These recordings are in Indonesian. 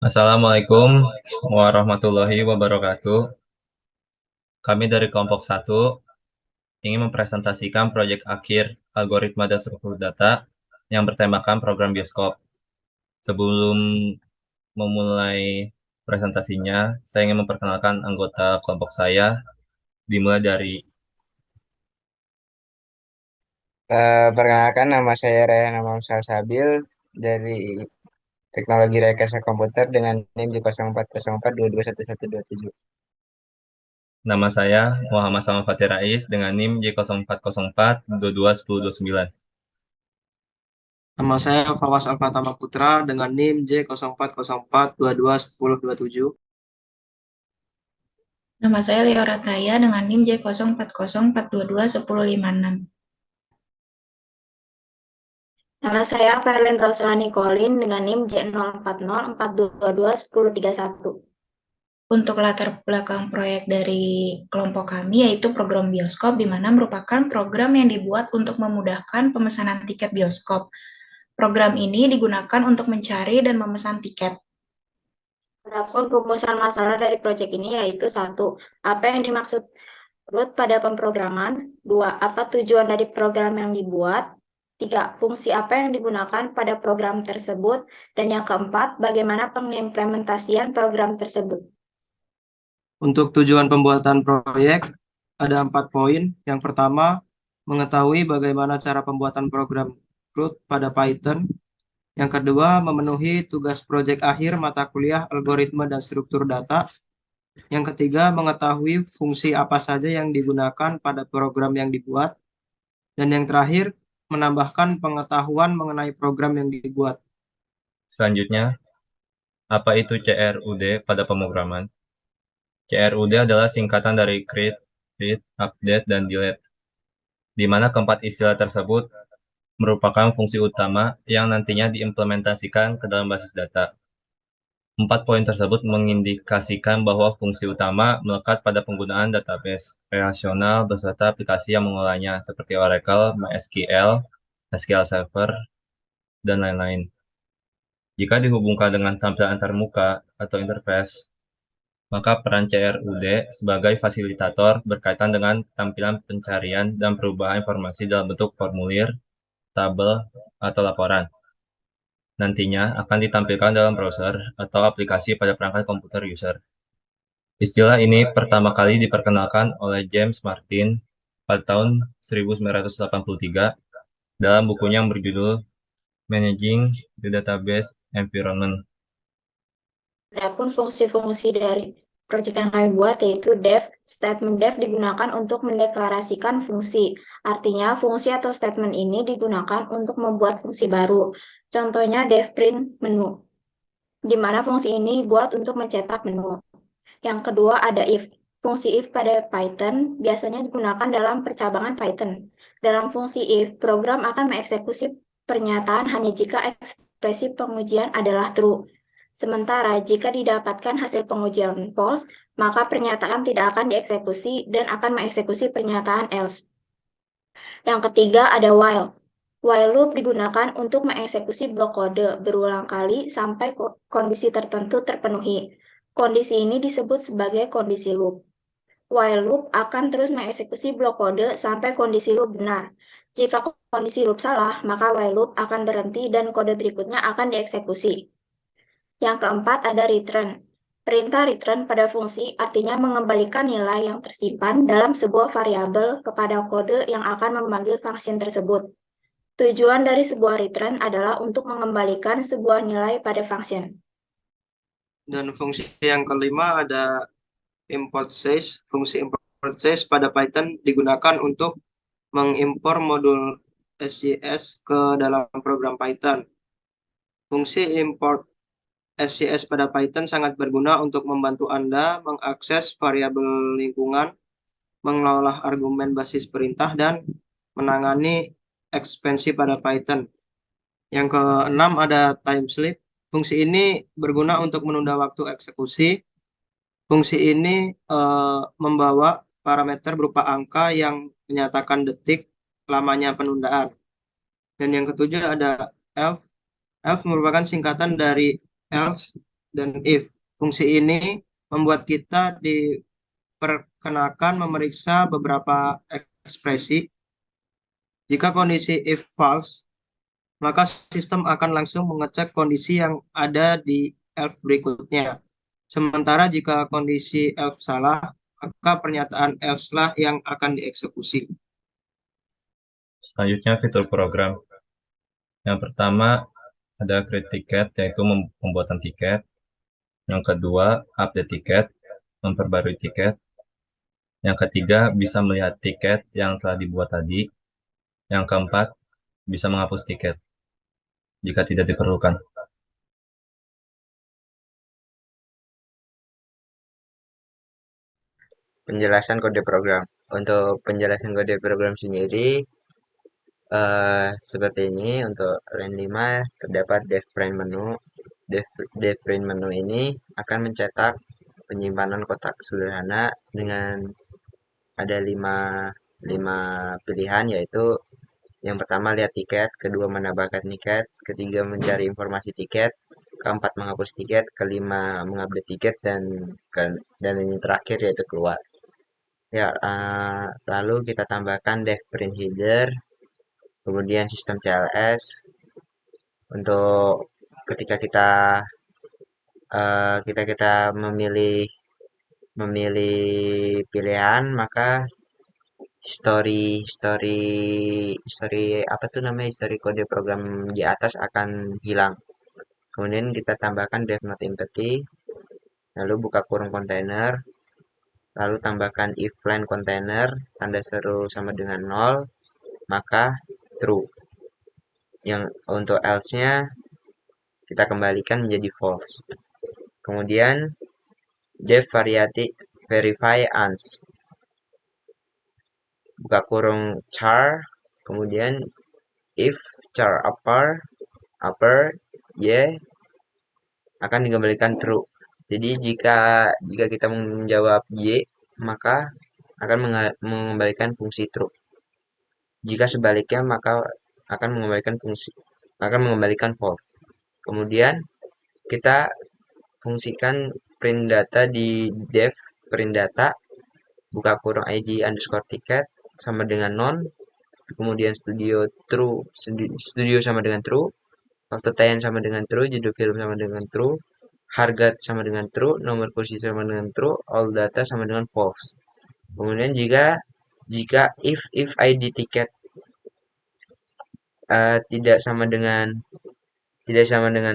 Assalamualaikum warahmatullahi wabarakatuh. Kami dari kelompok satu ingin mempresentasikan proyek akhir algoritma dan struktur data yang bertemakan program bioskop. Sebelum memulai presentasinya, saya ingin memperkenalkan anggota kelompok saya, dimulai dari Perkenalkan, nama saya Rayhan Amam Salsabil dari Teknologi Rekayasa Komputer dengan NIM 0404221127. nama saya Muhammad Salman Fatih Rais dengan NIM J0404 221029. Nama saya Fawas Alfatama Putra dengan NIM J0404221027. Nama saya Leo Rataya dengan NIM J0404221056. Nama saya Verlin Roslani Colin dengan NIM J0404221031. Untuk latar belakang proyek dari kelompok kami yaitu program bioskop, di mana merupakan program yang dibuat untuk memudahkan pemesanan tiket bioskop. Program ini digunakan untuk mencari dan memesan tiket. Adapun rumusan masalah dari proyek ini yaitu 1. Apa yang dimaksud root pada pemrograman? 2. Apa tujuan dari program yang dibuat? 3. Fungsi apa yang digunakan pada program tersebut? Dan yang keempat, bagaimana pengimplementasian program tersebut? Untuk tujuan pembuatan proyek, ada 4 poin. Yang pertama, mengetahui bagaimana cara pembuatan program root pada Python. Yang kedua, memenuhi tugas proyek akhir mata kuliah algoritma dan struktur data. Yang ketiga, mengetahui fungsi apa saja yang digunakan pada program yang dibuat. Dan yang terakhir, menambahkan pengetahuan mengenai program yang dibuat. Selanjutnya, apa itu CRUD pada pemrograman? CRUD adalah singkatan dari create, read, update, dan delete, di mana keempat istilah tersebut merupakan fungsi utama yang nantinya diimplementasikan ke dalam basis data. Empat poin tersebut mengindikasikan bahwa fungsi utama melekat pada penggunaan database relasional beserta aplikasi yang mengolahnya seperti Oracle, MySQL, SQL Server, dan lain-lain. Jika dihubungkan dengan tampilan antarmuka atau interface, maka peran CRUD sebagai fasilitator berkaitan dengan tampilan pencarian dan perubahan informasi dalam bentuk formulir, tabel, atau laporan. Nantinya akan ditampilkan dalam browser atau aplikasi pada perangkat komputer user. Istilah ini pertama kali diperkenalkan oleh James Martin pada tahun 1983 dalam bukunya yang berjudul Managing the Database Environment. Adapun fungsi-fungsi dari proyek yang kami buat yaitu def. Statement def digunakan untuk mendeklarasikan fungsi. Artinya, fungsi atau statement ini digunakan untuk membuat fungsi baru. Contohnya def print menu, di mana fungsi ini dibuat untuk mencetak menu. Yang kedua ada if. Fungsi if pada Python biasanya digunakan dalam percabangan Python. Dalam fungsi if, program akan mengeksekusi pernyataan hanya jika ekspresi pengujian adalah true. Sementara jika didapatkan hasil pengujian false, maka pernyataan tidak akan dieksekusi dan akan mengeksekusi pernyataan else. Yang ketiga ada while. While loop digunakan untuk mengeksekusi blok kode berulang kali sampai kondisi tertentu terpenuhi. Kondisi ini disebut sebagai kondisi loop. While loop akan terus mengeksekusi blok kode sampai kondisi loop benar. Jika kondisi loop salah, maka while loop akan berhenti dan kode berikutnya akan dieksekusi. Yang keempat ada return. Perintah return pada fungsi artinya mengembalikan nilai yang tersimpan dalam sebuah variabel kepada kode yang akan memanggil fungsi tersebut. Tujuan dari sebuah return adalah untuk mengembalikan sebuah nilai pada function. Dan fungsi yang kelima ada import size. Fungsi import size pada Python digunakan untuk mengimpor modul SCS ke dalam program Python. Fungsi import SCS pada Python sangat berguna untuk membantu Anda mengakses variabel lingkungan, mengelola argumen basis perintah, dan menangani ekspansi pada Python. Yang keenam ada time sleep. Fungsi ini berguna untuk menunda waktu eksekusi. Fungsi ini membawa parameter berupa angka yang menyatakan detik lamanya penundaan. Dan yang ketujuh ada elf. Elf merupakan singkatan dari else, dan if. Fungsi ini membuat kita diperkenakan memeriksa beberapa ekspresi. Jika kondisi if false, maka sistem akan langsung mengecek kondisi yang ada di else berikutnya. Sementara jika kondisi else salah, maka pernyataan else lah yang akan dieksekusi. Selanjutnya fitur program. Yang pertama ada create tiket, yaitu pembuatan tiket. Yang kedua, update tiket, memperbarui tiket. Yang ketiga, bisa melihat tiket yang telah dibuat tadi. Yang keempat, bisa menghapus tiket jika tidak diperlukan. Penjelasan kode program. Untuk penjelasan kode program sendiri seperti ini. Untuk line 5 terdapat dev print menu. Dev print menu ini akan mencetak penyimpanan kotak sederhana dengan ada 5 pilihan, yaitu yang pertama lihat tiket, kedua menambahkan tiket, ketiga mencari informasi tiket, keempat menghapus tiket, kelima mengupdate tiket, dan ini terakhir yaitu keluar. Ya, lalu kita tambahkan dev print header, kemudian sistem CLS untuk ketika kita memilih pilihan, maka history kode program di atas akan hilang. Kemudian kita tambahkan dev not empty, lalu buka kurung kontainer, lalu tambahkan if line container tanda seru sama dengan 0, maka true. Yang untuk else-nya kita kembalikan menjadi false. Kemudian dev verify ans, buka kurung char, kemudian if char upper y akan dikembalikan true. Jadi jika kita menjawab y, maka akan mengembalikan fungsi true. Jika sebaliknya, maka akan mengembalikan false. Kemudian kita fungsikan print data di dev print data, buka kurung id underscore ticket sama dengan non, kemudian studio sama dengan true, waktu tayang sama dengan true, judul film sama dengan true, harga sama dengan true, nomor kursi sama dengan true, all data sama dengan false. Kemudian jika if id tiket tidak sama dengan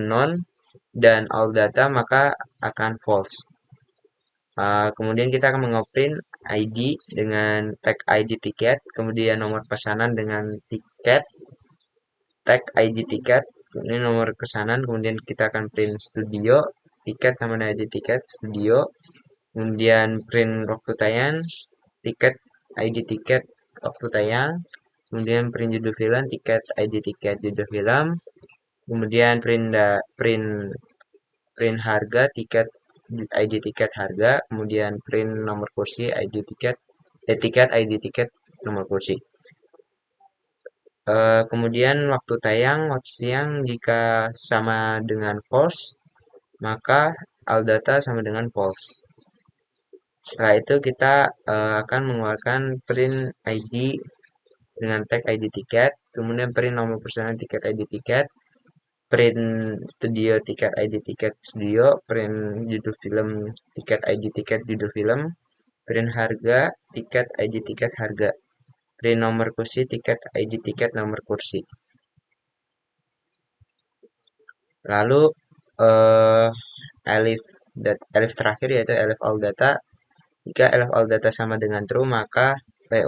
non dan all data, maka akan false. Kemudian kita akan mengeprint ID dengan tag ID tiket, kemudian nomor pesanan dengan tiket, tag ID tiket, kemudian nomor pesanan, kemudian kita akan print studio, tiket sama dengan ID tiket, studio, kemudian print waktu tayang, tiket, ID tiket, waktu tayang, kemudian print judul film, tiket, ID tiket, judul film, kemudian print harga, tiket, ID tiket harga, kemudian print nomor kursi, ID tiket, tiket, ID tiket, nomor kursi. Kemudian waktu tayang jika sama dengan false, maka all data sama dengan false. Setelah itu kita akan mengeluarkan print ID dengan tag ID tiket, kemudian print nomor pesanan tiket ID tiket, print studio tiket ID tiket studio, print judul film tiket ID tiket judul film, print harga tiket ID tiket harga, print nomor kursi tiket ID tiket nomor kursi. Lalu elif terakhir yaitu elif all data. Jika elif all data sama dengan true, maka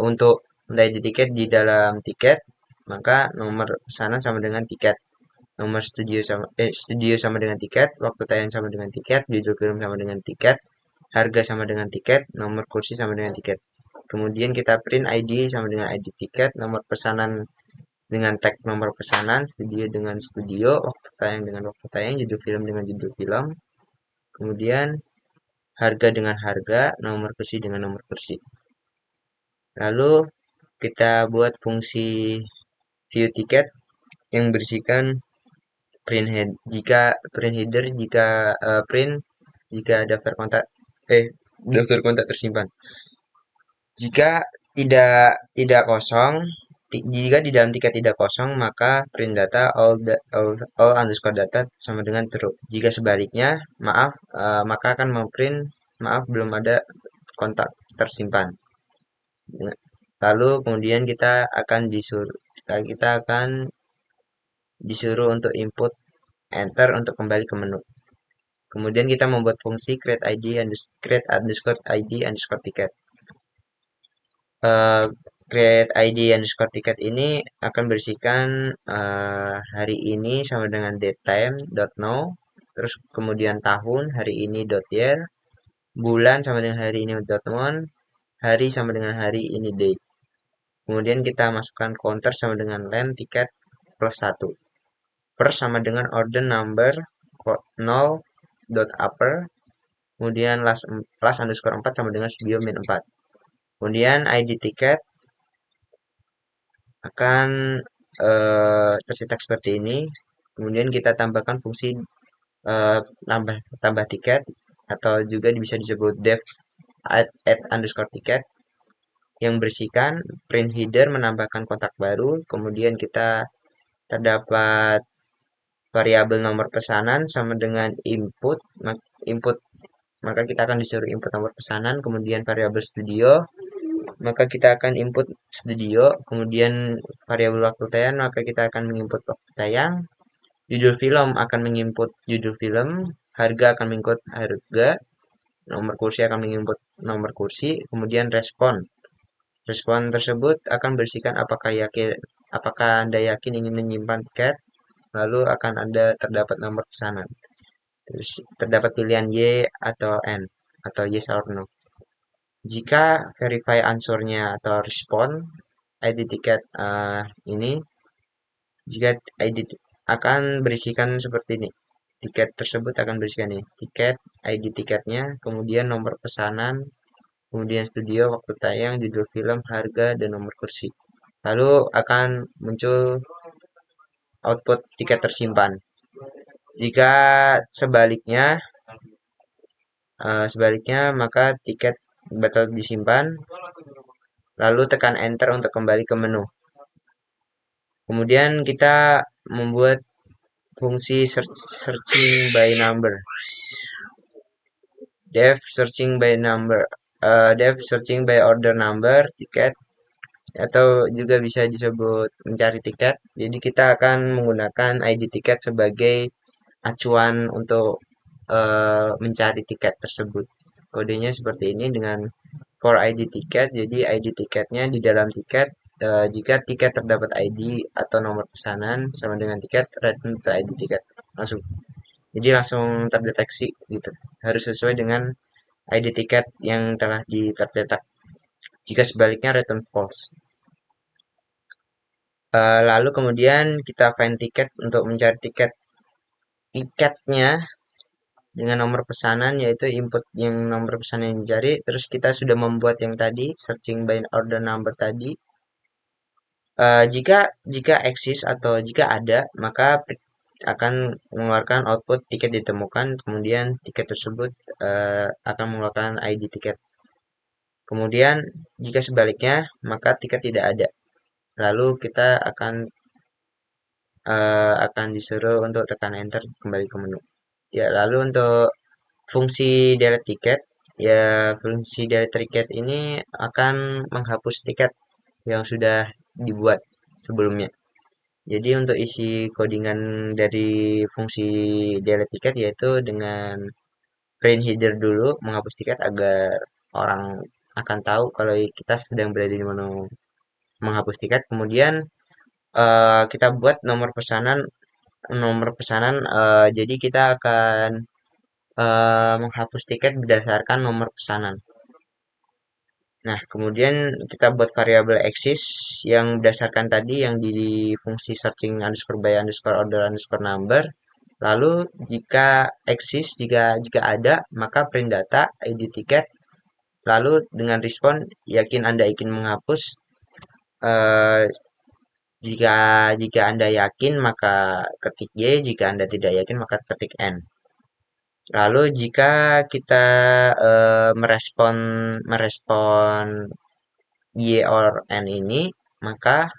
untuk ID tiket di dalam tiket, maka nomor pesanan sama dengan tiket, nomor studio sama dengan tiket, waktu tayang sama dengan tiket, judul film sama dengan tiket, harga sama dengan tiket, nomor kursi sama dengan tiket. Kemudian kita print ID sama dengan ID tiket, nomor pesanan dengan tag nomor pesanan, studio dengan studio, waktu tayang dengan waktu tayang, judul film dengan judul film, kemudian harga dengan harga, nomor kursi dengan nomor kursi. Lalu kita buat fungsi view tiket yang berisikan print head jika print header print jika daftar kontak tersimpan. Jika tidak kosong, jika di dalam tiket tidak kosong, maka print data all underscore data sama dengan true. Jika sebaliknya, maka akan memprint belum ada kontak tersimpan. Lalu kemudian kita akan disuruh untuk input enter untuk kembali ke menu. Kemudian kita membuat fungsi create underscore id underscore ticket. Create id underscore ticket ini akan berisikan hari ini sama dengan datetime.now, terus kemudian tahun hari ini .year, bulan sama dengan hari ini .month, hari sama dengan hari ini day. Kemudian kita masukkan counter sama dengan len tiket plus 1. First sama dengan order number 0.upper, kemudian last underscore 4 sama dengan studio min 4. Kemudian id tiket akan tercetak seperti ini. Kemudian kita tambahkan fungsi tambah tiket, atau juga bisa disebut def add underscore ticket, yang berisikan print header menambahkan kontak baru. Kemudian kita terdapat variabel nomor pesanan sama dengan input, maka kita akan disuruh input nomor pesanan. Kemudian variabel studio, maka kita akan input studio. Kemudian variabel waktu tayang, maka kita akan menginput waktu tayang. Judul film akan menginput judul film, harga akan menginput harga, nomor kursi akan menginput nomor kursi. Kemudian respon tersebut akan berisikan apakah Anda yakin ingin menyimpan tiket, lalu akan Anda terdapat nomor pesanan. Terus terdapat pilihan Y atau N, atau yes or no. Jika verify answer-nya atau respon ID tiket ini, jika ID akan berisikan seperti ini. Tiket tersebut akan berisikan ini, tiket, ID tiketnya, kemudian nomor pesanan, kemudian studio, waktu tayang, judul film, harga, dan nomor kursi. Lalu akan muncul output tiket tersimpan. Jika sebaliknya maka tiket batal disimpan, lalu tekan enter untuk kembali ke menu. Kemudian kita membuat fungsi searching by number, def searching by order number tiket, atau juga bisa disebut mencari tiket. Jadi kita akan menggunakan ID tiket sebagai acuan untuk mencari tiket tersebut. Kodenya seperti ini dengan for ID tiket. Jadi ID tiketnya di dalam tiket, jika tiket terdapat ID atau nomor pesanan sama dengan tiket, return to ID tiket langsung terdeteksi gitu. Harus sesuai dengan ID tiket yang telah tercetak. Jika sebaliknya return false. Lalu kemudian kita find tiket untuk mencari tiketnya dengan nomor pesanan, yaitu input yang nomor pesanan yang dicari. Terus kita sudah membuat yang tadi searching by order number tadi. Jika eksis atau jika ada, maka akan mengeluarkan output tiket ditemukan. Kemudian tiket tersebut akan mengeluarkan ID tiket. Kemudian jika sebaliknya, maka tiket tidak ada. Lalu kita akan disuruh untuk tekan enter kembali ke menu. Ya, lalu untuk fungsi delete tiket, fungsi delete tiket ini akan menghapus tiket yang sudah dibuat sebelumnya. Jadi untuk isi codingan dari fungsi delete tiket yaitu dengan print header dulu menghapus tiket agar orang akan tahu kalau kita sedang berada di menu menghapus tiket. Kemudian kita buat nomor pesanan. Jadi kita akan menghapus tiket berdasarkan nomor pesanan. Nah, kemudian kita buat variabel exist yang berdasarkan tadi yang di fungsi searching underscore by underscore order underscore number. Lalu jika exist, jika ada, maka print data ID tiket. Lalu dengan respon, yakin Anda ingin menghapus Jika Anda yakin maka ketik Y, jika Anda tidak yakin maka ketik N. Lalu jika kita merespon Y or N ini, maka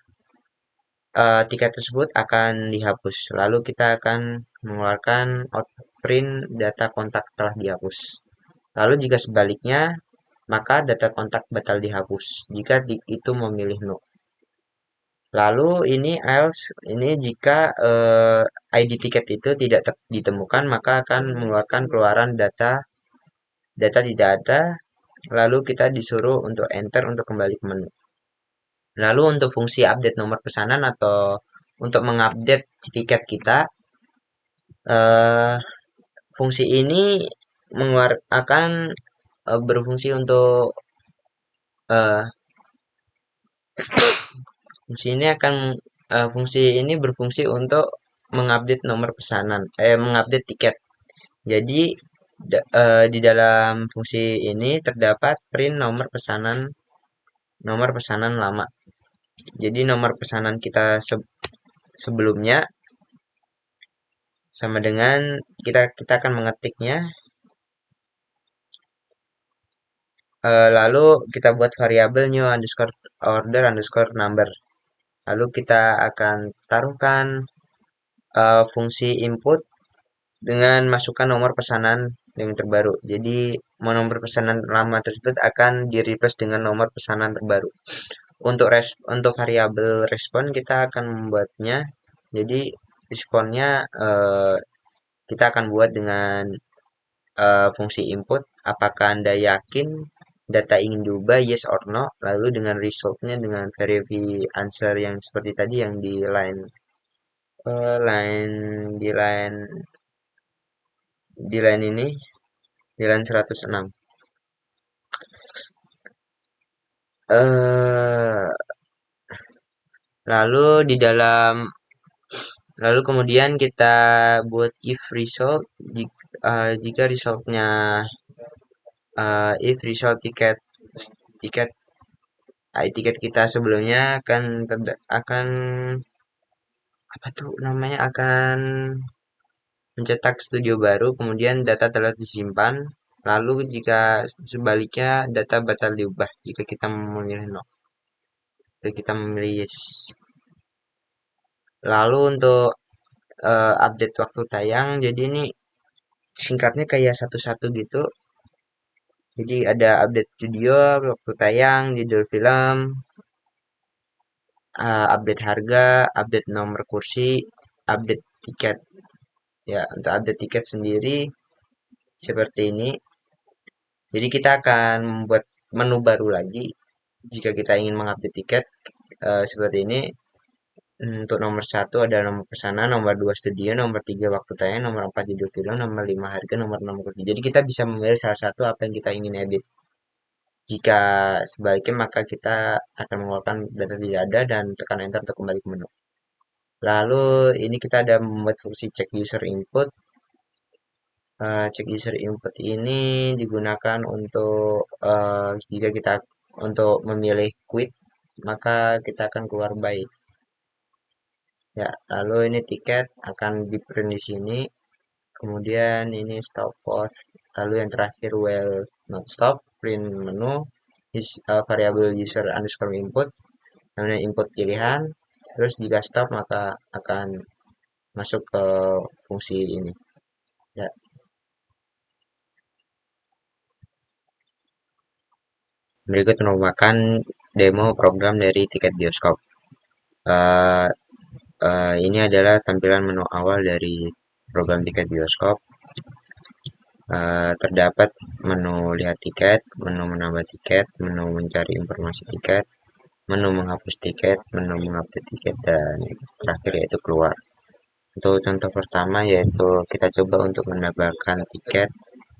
tiket tersebut akan dihapus. Lalu kita akan mengeluarkan print data kontak telah dihapus. Lalu jika sebaliknya, maka data kontak batal dihapus jika itu memilih no. Lalu ini else, ini jika ID tiket itu tidak ditemukan, maka akan mengeluarkan keluaran data tidak ada. Lalu kita disuruh untuk enter untuk kembali ke menu. Lalu untuk fungsi update nomor pesanan atau untuk mengupdate tiket kita, fungsi ini akan berfungsi untuk fungsi ini berfungsi untuk mengupdate nomor pesanan, mengupdate tiket. Jadi di dalam fungsi ini terdapat print nomor pesanan lama. Jadi nomor pesanan kita sebelumnya sama dengan kita akan mengetiknya. Lalu kita buat variabel new underscore order underscore number. Lalu kita akan taruhkan fungsi input dengan masukkan nomor pesanan yang terbaru. Jadi nomor pesanan lama tersebut akan di-replace dengan nomor pesanan terbaru. Untuk variabel respon kita akan membuatnya. Jadi responnya kita akan buat dengan fungsi input. Apakah Anda yakin data ingin diubah, yes or no, lalu dengan resultnya dengan verify answer yang seperti tadi yang di line 106. Lalu kemudian kita buat if result jika resultnya if result tiket kita sebelumnya akan mencetak studio baru, kemudian data telah disimpan. Lalu jika sebaliknya data batal diubah jika kita memilih no, jika kita memilih yes. Lalu untuk update waktu tayang, jadi ini singkatnya kayak satu-satu gitu. Jadi ada update studio, waktu tayang, judul film, update harga, update nomor kursi, update tiket. Ya, untuk update tiket sendiri seperti ini. Jadi kita akan membuat menu baru lagi jika kita ingin mengupdate tiket seperti ini. Untuk nomor 1 ada nomor pesanan, nomor 2 studio, nomor 3 waktu tayang, nomor 4 judul film, nomor 5 harga, nomor 6 kursi. Jadi kita bisa memilih salah satu apa yang kita ingin edit. Jika sebaliknya maka kita akan mengeluarkan data tidak ada dan tekan enter untuk kembali ke menu. Lalu ini kita ada membuat fungsi check user input. Check user input ini digunakan untuk jika kita untuk memilih quit maka kita akan keluar by. Ya, lalu ini tiket akan di print di sini. Kemudian ini stop post. Lalu yang terakhir while not stop print menu is variable user underscore input. Namanya input pilihan. Terus jika stop maka akan masuk ke fungsi ini. Ya. Berikut merupakan demo program dari tiket bioskop. Ini adalah tampilan menu awal dari program tiket bioskop. Terdapat menu lihat tiket, menu menambah tiket, menu mencari informasi tiket, menu menghapus tiket, menu mengupdate tiket, dan terakhir yaitu keluar. Untuk contoh pertama yaitu kita coba untuk menambahkan tiket.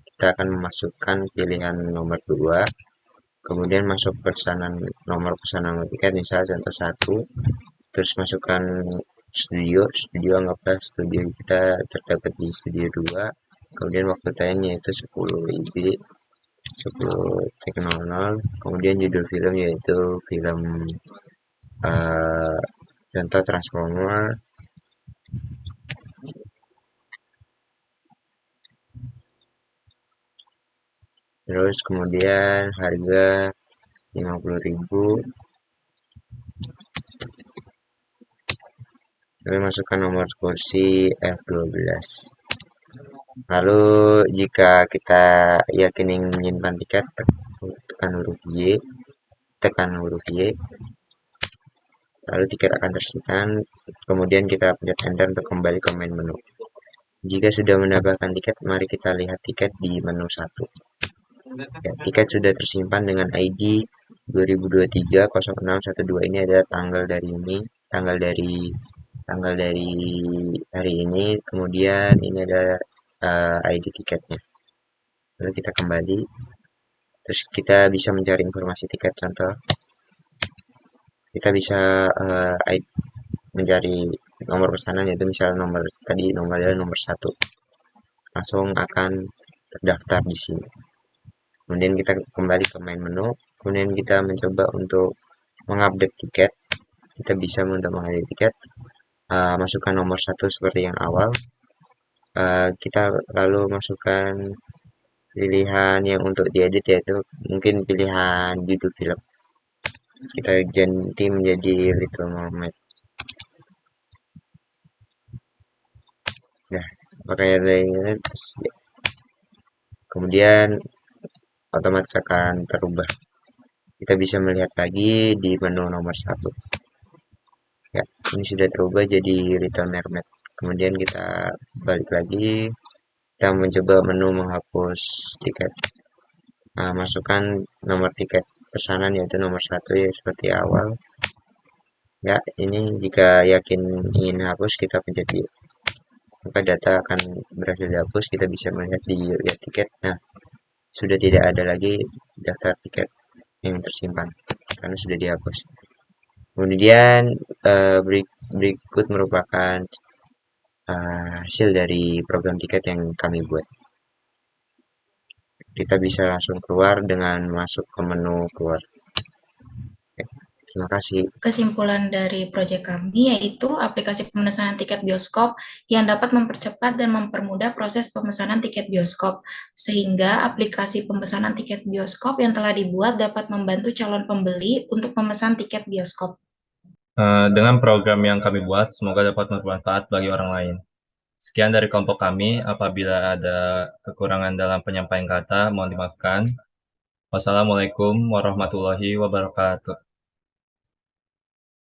Kita akan memasukkan pilihan nomor 2, kemudian masuk nomor pesanan tiket, misalnya contoh 1, terus masukkan studio anggaplah studio kita terdapat di studio 2, kemudian waktu tayangnya itu 10 IB 10.00, kemudian judul film yaitu film contoh transformer. Terus kemudian harga 50.000. Lalu masukkan nomor kursi F12. Lalu jika kita yakin ingin menyimpan tiket, tekan huruf Y. Lalu tiket akan tersimpan. Kemudian kita pencet enter untuk kembali ke main menu. Jika sudah mendapatkan tiket, mari kita lihat tiket di menu 1. Ya, tiket sudah tersimpan dengan ID 2023-0612. Ini adalah tanggal dari hari ini. Kemudian ini ada ID tiketnya. Lalu kita kembali. Terus kita bisa mencari informasi tiket. Contoh, kita bisa mencari nomor pesanan, yaitu misalnya nomornya nomor 1. Langsung akan terdaftar di sini. Kemudian kita kembali ke main menu. Kemudian kita mencoba untuk mengupdate tiket. Kita bisa untuk mengupdate tiket, masukkan nomor 1 seperti yang awal. Kita lalu masukkan pilihan yang untuk diedit, yaitu mungkin pilihan judul film. Kita ganti menjadi Little Mermaid. Nah, pakai terus ya. Kemudian otomatis akan terubah. Kita bisa melihat lagi di menu nomor 1. Ya, ini sudah terubah jadi Little Mermaid. Kemudian kita balik lagi. Kita mencoba menu menghapus tiket. Masukkan nomor tiket pesanan, yaitu nomor 1 ya, seperti awal. Ya, ini jika yakin ingin hapus, kita pencet Y. Maka data akan berhasil dihapus. Kita bisa melihat di lihat tiket. Nah, sudah tidak ada lagi daftar tiket yang tersimpan karena sudah dihapus. Kemudian berikut merupakan hasil dari program tiket yang kami buat. Kita bisa langsung keluar dengan masuk ke menu keluar. Terima kasih. Kesimpulan dari proyek kami yaitu aplikasi pemesanan tiket bioskop yang dapat mempercepat dan mempermudah proses pemesanan tiket bioskop, sehingga aplikasi pemesanan tiket bioskop yang telah dibuat dapat membantu calon pembeli untuk memesan tiket bioskop. Dengan program yang kami buat, semoga dapat bermanfaat bagi orang lain. Sekian dari kelompok kami. Apabila ada kekurangan dalam penyampaian kata, mohon dimaafkan. Wassalamualaikum warahmatullahi wabarakatuh.